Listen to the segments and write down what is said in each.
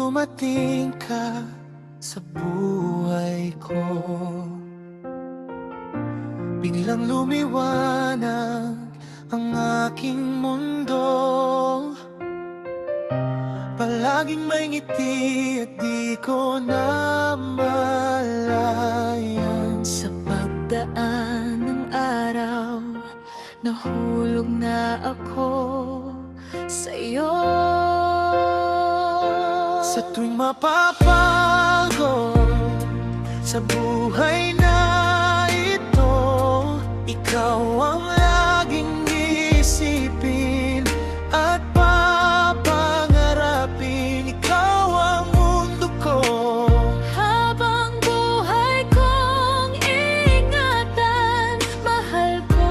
dumating ka sa buhay ko, biglang lumiwanag ang aking mundo. Palaging may ngiti at di ko na malayan. Sa pagdaan ng araw, nahulog na ako sa'yo. Sa tuwing mapapago sa buhay na ito, ikaw ang laging isipin at papangarapin. Ikaw ang mundo ko, Habang buhay kong ingatan, mahal ko.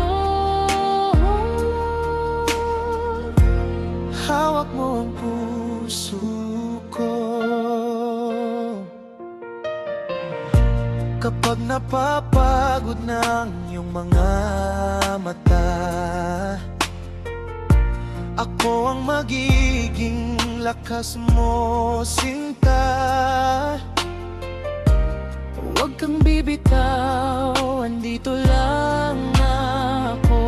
hawak mo ang puso ko. Kapag napapagod ng iyong mga mata, ako ang magiging lakas mo, sinta. Huwag kang bibitaw, andito lang ako.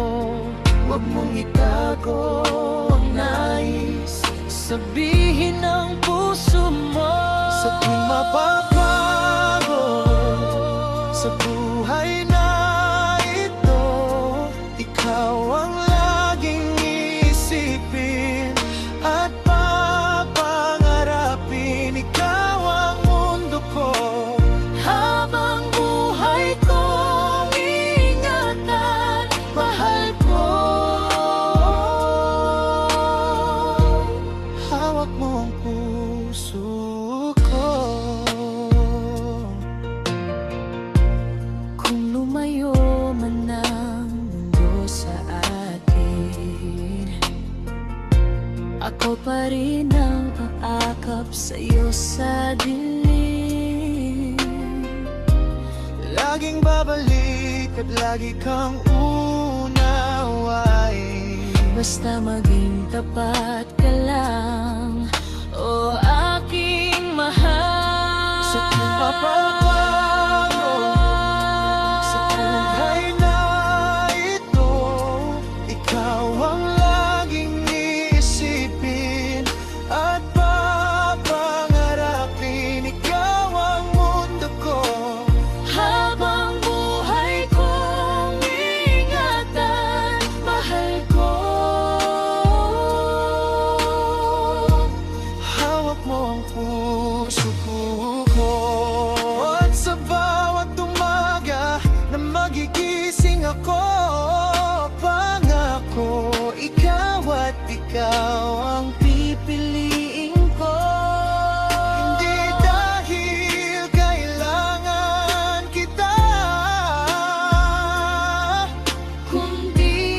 Huwag mong itago ang nais Sabihin ng puso mo. sa tuwing mapapago sa buhay na ito, ikaw ang laging isipin at papangarapin. Ikaw ang mundo ko, Habang buhay kong ingatan, mahal ko. hawak mo ang puso ko. Kung lumayo man ang mundo sa atin, ako pa rin ang aakap sa'yo sa dilim. Laging babalik at lagi kang unawain. Basta maging tapat ka lang, o aking mahal. Sa tuwing mapapago sa buhay na ito, ikaw ang laging iisipin at papangarapin. Ikaw ang mundo ko, Habang buhay kong ingatan, mahal ko. hawak mo ang puso ko. At sa bawat umaga na magigising ako, pangako, ikaw at ikaw ang pipiliin ko. Hindi dahil kailangan kita, Kundi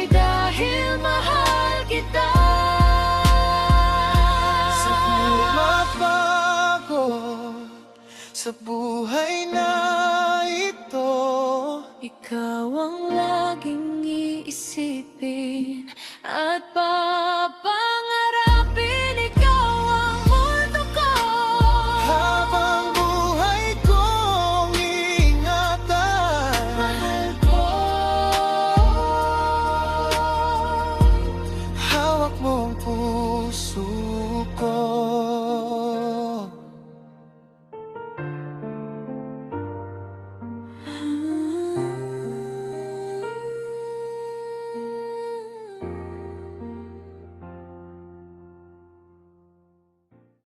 dahil mahal kita. sa bumabago sa buhay